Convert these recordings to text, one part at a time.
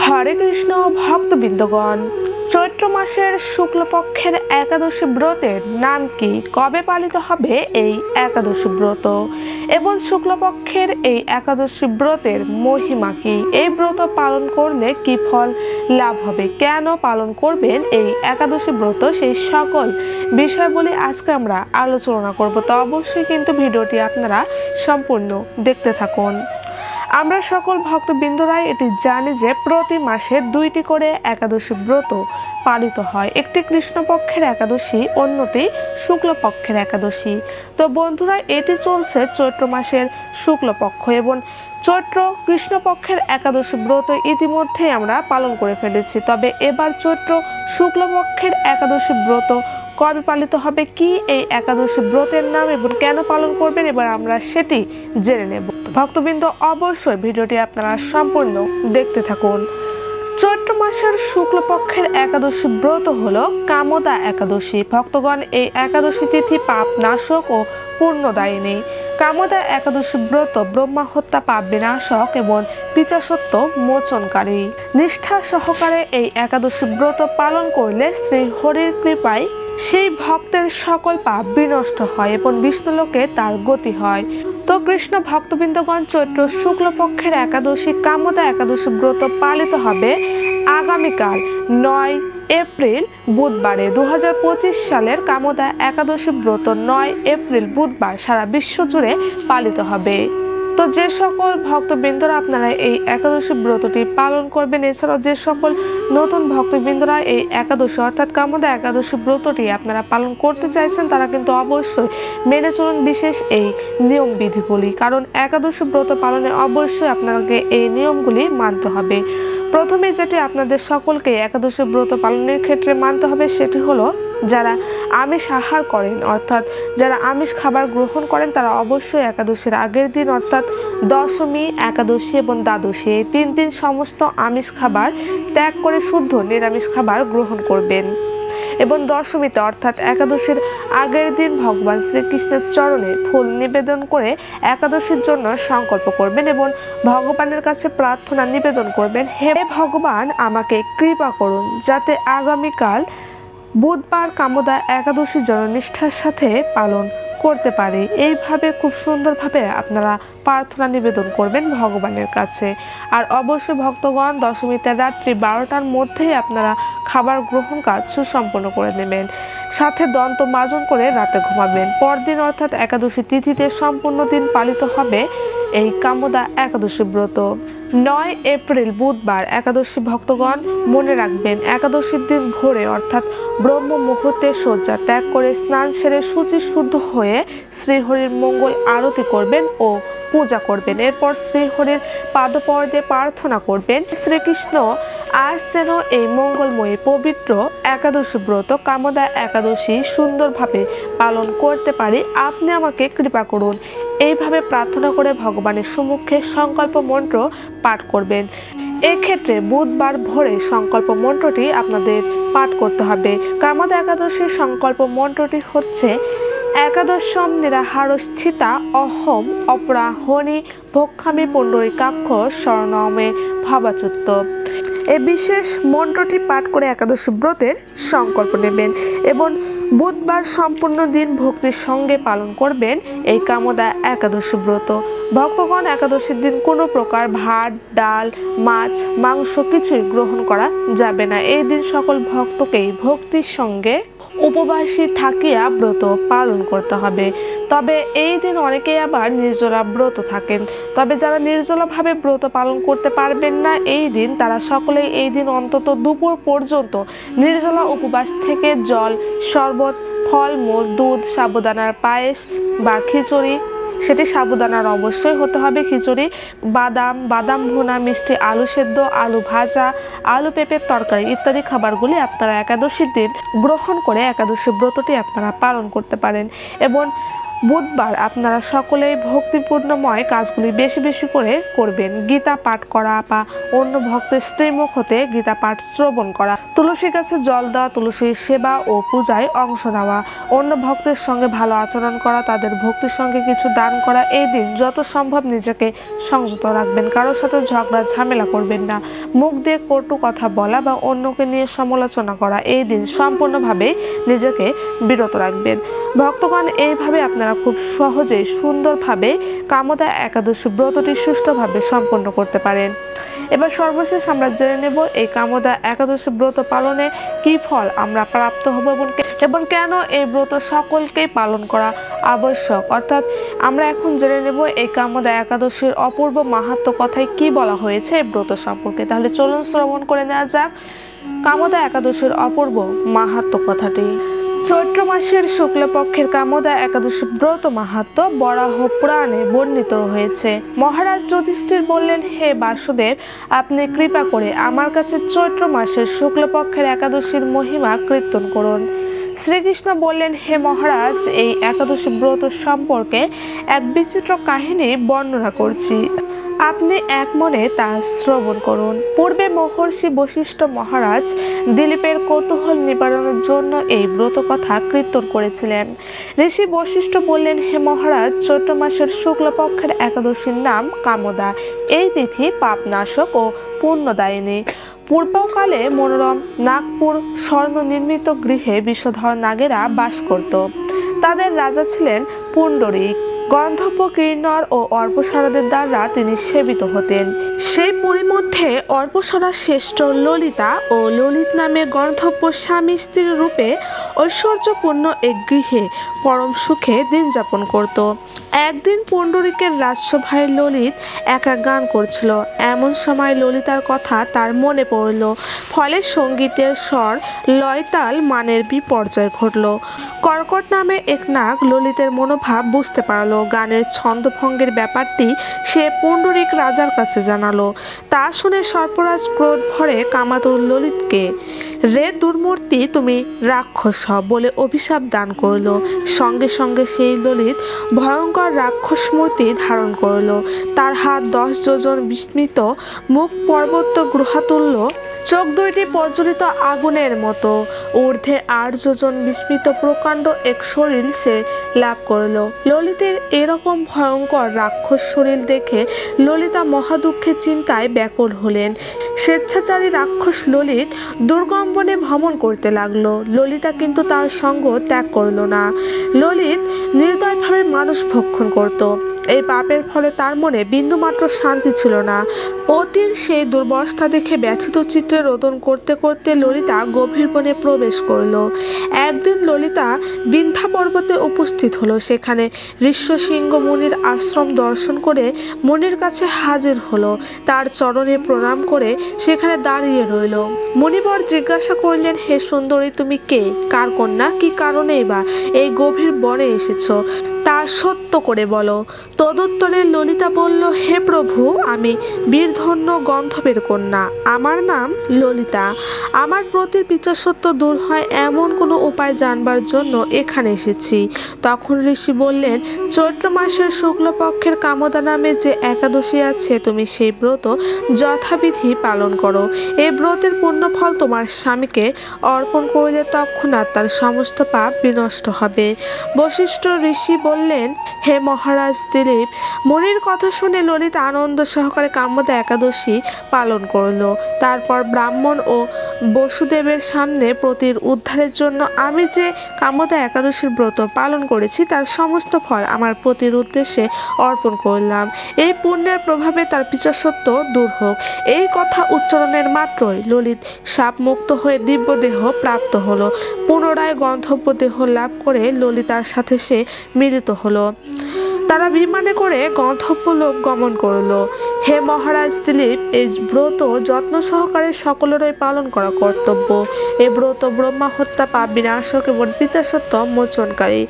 হরে কৃষ্ণ ভক্তবৃন্দগণ, চৈত্র মাসের শুক্লপক্ষের একাদশী ব্রতের নাম কি, কবে পালিত হবে এই একাদশী ব্রত এবং শুক্লপক্ষের এই একাদশী ব্রতের মহিমা কি, এই ব্রত পালন করলে কি ফল লাভ হবে, কেন পালন করবেন এই একাদশী ব্রত, সেই সকল বিষয়গুলি আজকে আমরা আলোচনা করব। তো অবশ্যই কিন্তু ভিডিওটি আপনারা সম্পূর্ণ দেখতে থাকুন। আমরা সকল ভক্তবৃন্দরাই এটি জানি যে প্রতি মাসে 2টি করে একাদশী ব্রত পালিত হয়, একটি কৃষ্ণপক্ষের একাদশী, অন্যটি শুক্লপক্ষের একাদশী। তো বন্ধুরা, এটি চলছে চৈত্র মাসের শুক্লপক্ষ এবং চৈত্র কৃষ্ণপক্ষের একাদশী ব্রত ইতিমধ্যে আমরা পালন করে ফেলেছি। তবে এবার চৈত্র শুক্লপক্ষের একাদশী ব্রত কবে পালিত হবে, কি এই একাদশী ব্রতের নাম এবং কেন পালন করবেন, এবার আমরা সেটি জেনে নেব। ভক্তবৃন্দ, অবশ্যই ভিডিওটি আপনারা সম্পূর্ণ দেখতে থাকুন। চৈত্র মাসের শুক্লপক্ষের একাদশী ব্রত হলো কামদা একাদশী। ভক্তগণ, এই একাদশী তিথি পাপ নাশক ও পূর্ণদায়িনী। কামদা একাদশী ব্রত ব্রহ্মা হত্যা, পাপ বিনাশক এবং পিচাসত্ব মোচনকারী। নিষ্ঠা সহকারে এই একাদশী ব্রত পালন করলে শ্রী হরির কৃপায় সেই ভক্তের সকল পাপ বিনষ্ট হয় এবং বিষ্ণুলোকে তার গতি হয়। তো কৃষ্ণ ভক্তবৃন্দগণ, চৈত্র শুক্লপক্ষের একাদশী কামদা একাদশী ব্রত পালিত হবে আগামীকাল 9 এপ্রিল বুধবারে। 2025 সালের কামদা একাদশী ব্রত 9 এপ্রিল বুধবার সারা বিশ্ব জুড়ে পালিত হবে। তো যে সকল ভক্তবৃন্দরা আপনারা এই একাদশী ব্রতটি পালন করবেন, এছাড়াও যে সকল নতুন ভক্তবৃন্দরা এই একাদশী অর্থাৎ কামদা একাদশী ব্রতটি আপনারা পালন করতে চাইছেন, তারা কিন্তু অবশ্যই মেনে চলুন বিশেষ এই নিয়ম বিধিগুলি, কারণ একাদশী ব্রত পালনে অবশ্যই আপনাকে এই নিয়মগুলি মানতে হবে। প্রথমে যেটি আপনাদের সকলকে একাদশী ব্রত পালনের ক্ষেত্রে মানতে হবে সেটি হলো, যারা আমিষ আহার করেন অর্থাৎ যারা আমিষ খাবার গ্রহণ করেন, তারা অবশ্যই একাদশীর আগের দিন অর্থাৎ দশমী, একাদশী এবং দ্বাদশী এই 3 দিন সমস্ত আমিষ খাবার ত্যাগ করে শুদ্ধ নিরামিষ খাবার গ্রহণ করবেন এবং দশমীতে অর্থাৎ একাদশীর আগের দিন ভগবান শ্রীকৃষ্ণের চরণে ফুল নিবেদন করে একাদশীর জন্য সংকল্প করবেন এবং ভগবানের কাছে প্রার্থনা নিবেদন করবেন, হে ভগবান, আমাকে কৃপা করুন যাতে আগামীকাল বুধবার কামদা একাদশী যেন নিষ্ঠার সাথে পালন করতে পারে। এইভাবে খুব সুন্দরভাবে আপনারা প্রার্থনা নিবেদন করবেন ভগবানের কাছে। আর অবশ্যই ভক্তগণ, দশমীতে রাত্রি 12টার মধ্যেই আপনারা খাবার গ্রহণ কাজ সুসম্পন্ন করে নেবেন, সাথে দন্ত মাজন করে রাতে ঘুমাবেন। পরদিন অর্থাৎ একাদশী তিথিতে সম্পূর্ণ দিন পালিত হবে এই কামদা একাদশী ব্রত। 9 এপ্রিল বুধবার একাদশী ভক্তগণ, মনে রাখবেন একাদশীর দিন ভোরে অর্থাৎ ব্রহ্ম মুহূর্তে শয্যা ত্যাগ করে স্নান সেরে শুচি শুদ্ধ হয়ে শ্রীহরির মঙ্গল আরতি করবেন ও পূজা করবেন। এরপর শ্রীহরির পাদপদ্মে প্রার্থনা করবেন, শ্রীকৃষ্ণ আজ যেন এই মঙ্গলময়ী পবিত্র একাদশী ব্রত কামদা একাদশী সুন্দরভাবে পালন করতে পারি, আপনি আমাকে কৃপা করুন। এইভাবে প্রার্থনা করে ভগবানের সম্মুখে সংকল্প মন্ত্র পাঠ করবেন। এক্ষেত্রে বুধবার ভোরে সংকল্প মন্ত্রটি আপনাদের পাঠ করতে হবে। কামদা একাদশীর সংকল্প মন্ত্রটি হচ্ছে, একাদশম নিরাহার স্থিতা অহম অপরাহণি ভক্ষামি পুণ্ডরীকাক্ষ স্বর্ণমে ভাবাচ্যুত। এই বিশেষ মন্ত্রটি পাঠ করে একাদশী ব্রতের সংকল্প নেবেন এবং বুধবার সম্পূর্ণ দিন ভক্তির সঙ্গে পালন করবেন এই কামদা একাদশী ব্রত। ভক্তগণ, একাদশীর দিন কোনো প্রকার ভাত, ডাল, মাছ, মাংস কিছুই গ্রহণ করা যাবে না। এই দিন সকল ভক্তকেই ভক্তির সঙ্গে উপবাসী থাকিয়া ব্রত পালন করতে হবে। তবে এই দিন অনেকেই আবার নির্জলা ব্রত থাকেন, তবে যারা নির্জলাভাবে ব্রত পালন করতে পারবেন না এই দিন, তারা সকলেই এই দিন অন্তত দুপুর পর্যন্ত নির্জলা উপবাস থেকে জল, শরবত, ফলমূল, দুধ, সাবুদানার পায়েস বা খিচুড়ি, সেটি সাবুদানার অবশ্যই হতে হবে, খিচুড়ি, বাদাম ভুনা, মিষ্টি, আলু সেদ্ধ, আলু ভাজা, আলু পেঁপের তরকারি ইত্যাদি খাবারগুলি আপনারা একাদশীর দিন গ্রহণ করে একাদশী ব্রতটি আপনারা পালন করতে পারেন। এবং বুধবার আপনারা সকলেই ভক্তিপূর্ণময় কাজগুলি বেশি বেশি করে করবেন। গীতা পাঠ করা বা অন্য ভক্তের শ্রীমুখ হতে গীতা পাঠ শ্রবণ করা, তুলসী গাছে জল দেওয়া, তুলসীর সেবা ও পূজায় অংশ নেওয়া, অন্য ভক্তের সঙ্গে ভালো আচরণ করা, তাদের ভক্তির সঙ্গে কিছু দান করা। এই দিন যত সম্ভব নিজেকে সংযত রাখবেন, কারোর সাথে ঝগড়া ঝামেলা করবেন না। মুখ দিয়ে কটু কথা বলা বা অন্যকে নিয়ে সমালোচনা করা এই দিন সম্পূর্ণভাবে নিজেকে বিরত রাখবেন। ভক্তগণ, এইভাবে আপনারা খুব সহজেই সুন্দরভাবে কামদা একাদশী ব্রতটি সুষ্ঠুভাবে সম্পন্ন করতে পারেন। এবার সর্বশেষ আমরা জেনে নেব এই কামদা একাদশী ব্রত পালনে কি ফল আমরা প্রাপ্ত হব এবং কেন এই ব্রত সকলকেই পালন করা আবশ্যক। অর্থাৎ আমরা এখন জেনে নেব এই কামদা একাদশীর অপূর্ব মাহাত্ম্য কথায় কি বলা হয়েছে এই ব্রত সম্পর্কে। তাহলে চলুন শ্রবণ করে নেওয়া যাক কামদা একাদশীর অপূর্ব মাহাত্ম্য কথাটি। চৈত্র মাসের শুক্লপক্ষের কামদা একাদশী ব্রত মাহাত্ম্য বরাহ পুরাণে বর্ণিত হয়েছে। মহারাজ যুধিষ্ঠির বললেন, হে বাসুদেব, আপনি কৃপা করে আমার কাছে চৈত্র মাসের শুক্লপক্ষের একাদশীর মহিমা কীর্তন করুন। শ্রীকৃষ্ণ বললেন, হে মহারাজ, এই একাদশী ব্রত সম্পর্কে এক বিচিত্র কাহিনী বর্ণনা করছি, আপনি এক মনে তা শ্রবণ করুন। পূর্বে মহর্ষি বশিষ্ঠ মহারাজ দিলীপের কৌতূহল নিবারণের জন্য এই ব্রত কথা কীর্তন করেছিলেন। ঋষি বশিষ্ঠ বললেন, হে মহারাজ, চৈত্র মাসের শুক্লপক্ষের একাদশীর নাম কামদা। এই তিথি পাপনাশক ও পুণ্যদায়িনী। পূর্বকালে মনোরম নাগপুর স্বর্ণ নির্মিত গৃহে বিষধর নাগেরা বাস করত। তাদের রাজা ছিলেন পুণ্ডরিক। গন্ধর্ব, কিন্নর ও অর্পসারাদের দ্বারা তিনি সেবিত হতেন। সেই পরিমধ্যে অর্পসারা শ্রেষ্ঠ ললিতা ও ললিত নামে গন্ধর্ব স্বামী স্ত্রীর রূপে ঐশ্বর্যপূর্ণ এক গৃহে পরম সুখে দিন যাপন করত। একদিন পুণ্ডরিকের রাজসভায় ললিত একা গান করছিল। এমন সময় ললিতার কথা তার মনে পড়ল। ফলে সঙ্গীতের স্বর লয়তাল মানের বিপর্যয় ঘটল। কর্কট নামে এক নাগ ললিতের মনোভাব বুঝতে পারল। গানের ছন্দভঙ্গের ব্যাপারটি সে পুণ্ডরিক রাজার কাছে জানালো। তা শুনে সর্পরাজ ক্রোধ ভরে কামাতুর ললিতকে, রে দুর্মূর্তি, তুমি রাক্ষস হও বলে অভিশাপ দান করল। সঙ্গে সঙ্গে সেই ললিত ভয়ঙ্কর রাক্ষস মূর্তি ধারণ করল। তার হাত 10 যোজন বিস্মিত, মুখ পর্বত গুহাতুল্য, চোখ দুইটি প্রজ্বলিত আগুনের মতো, ঊর্ধ্বে 8 যোজন বিস্মিত প্রকাণ্ড এক শরীর সে লাভ করল। ললিতের এরকম ভয়ঙ্কর রাক্ষস শরীর দেখে ললিতা মহাদুঃখে চিন্তায় ব্যাকুল হলেন। স্বেচ্ছাচারী রাক্ষস ললিত দুর্গম বনে ভ্রমণ করতে লাগলো। ললিতা কিন্তু তার সঙ্গ ত্যাগ করল না। ললিত নির্দয়ভাবে মানুষ ভক্ষণ করত। এই পাপের ফলে তার মনে বিন্দুমাত্র শান্তি ছিল না। অতীর সেই দুর্বস্থা দেখে ব্যথিত চিত্রে রোদন করতে করতে ললিতা গভীর বনে প্রবেশ করল। একদিন ললিতা বিন্ধ্যা পর্বতে উপস্থিত হলো। সেখানে ঋষ্যশৃঙ্গ মুনির আশ্রম দর্শন করে মুনির কাছে হাজির হলো। তার চরণে প্রণাম করে সেখানে দাঁড়িয়ে রইল। মুনিবর জিজ্ঞাসা করলেন, হে সুন্দরী, তুমি কে, কার কন্যা, কি কারণেই বা এই গভীর বনে এসেছ, তা সত্য করে বলো। তদুত্তরে ললিতা বলল, হে প্রভু, আমি বীরধন্য গন্ধর্বের কন্যা। আমার নাম ললিতা। আমার প্রতি পিচাসত্ব দূর হয় এমন কোনো উপায় জানবার জন্য এখানে এসেছি। তখন ঋষি বললেন, চৈত্র মাসের শুক্লপক্ষের কামদা নামে যে একাদশী আছে, তুমি সেই ব্রত যথাবিধি পালন করো। এই ব্রতের পুণ্যফল তোমার স্বামীকে অর্পণ করলে তৎক্ষণাৎ তার সমস্ত পাপ বিনষ্ট হবে। বশিষ্ঠ ঋষি বললেন, হে মহারাজ দিলীপ, মুনির কথা শুনে ললিত আনন্দ সহকারে কামদা একাদশী পালন করল। তারপর ব্রাহ্মণ ও বসুদেবের সামনে প্রতির উদ্ধারের জন্য আমি যে কামদা একাদশীর ব্রত পালন করেছি তার সমস্ত ফল আমার প্রতির উদ্দেশ্যে অর্পণ করলাম। এই পুণ্যের প্রভাবে তার পিচাসত্ব দূর হোক। এই কথা উচ্চারণের মাত্রই ললিত শাপ মুক্ত হয়ে দিব্য দেহ প্রাপ্ত হলো। পুনরায় গন্ধর্ব দেহ লাভ করে ললিতার সাথে সে মিলিত হলো। তারা বিমানে করে গন্তব্যলোক গমন করল। হে মহারাজ দিলীপ, এই ব্রত যত্ন সহকারে সকলেরই পালন করা কর্তব্য। এই ব্রত ব্রহ্মা হত্যা, পাপ বিনাশক এবং বিচার সত্য মোচনকারী।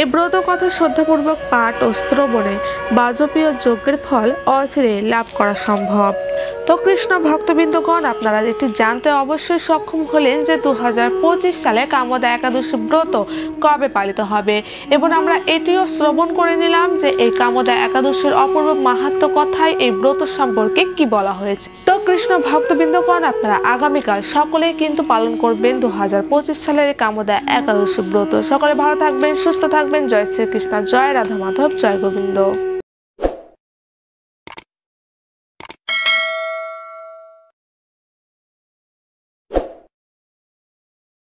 এই ব্রত কথা শ্রদ্ধাপূর্বক পাঠ ও শ্রবণে বাজপেয় যজ্ঞের ফল অচিরে লাভ করা সম্ভব। তো কৃষ্ণ ভক্তবৃন্দগণ, আপনারা এটি জানতে অবশ্যই সক্ষম হলেন যে 2025 সালে কামদা একাদশী ব্রত কবে পালিত হবে, এবং আমরা এটিও শ্রবণ করে নিলাম যে এই কামদা একাদশীর অপূর্ব মাহাত্ম্য কথায় এই ব্রত সম্পর্কে কি বলা হয়েছে। তো কৃষ্ণ ভক্তবৃন্দগণ, আপনারা আগামীকাল সকলেই কিন্তু পালন করবেন 2025 সালের এই কামদা একাদশী ব্রত। সকলে ভালো থাকবেন, সুস্থ থাকবেন। জয় শ্রীকৃষ্ণ, জয় রাধা মাধব, জয় গোবিন্দ।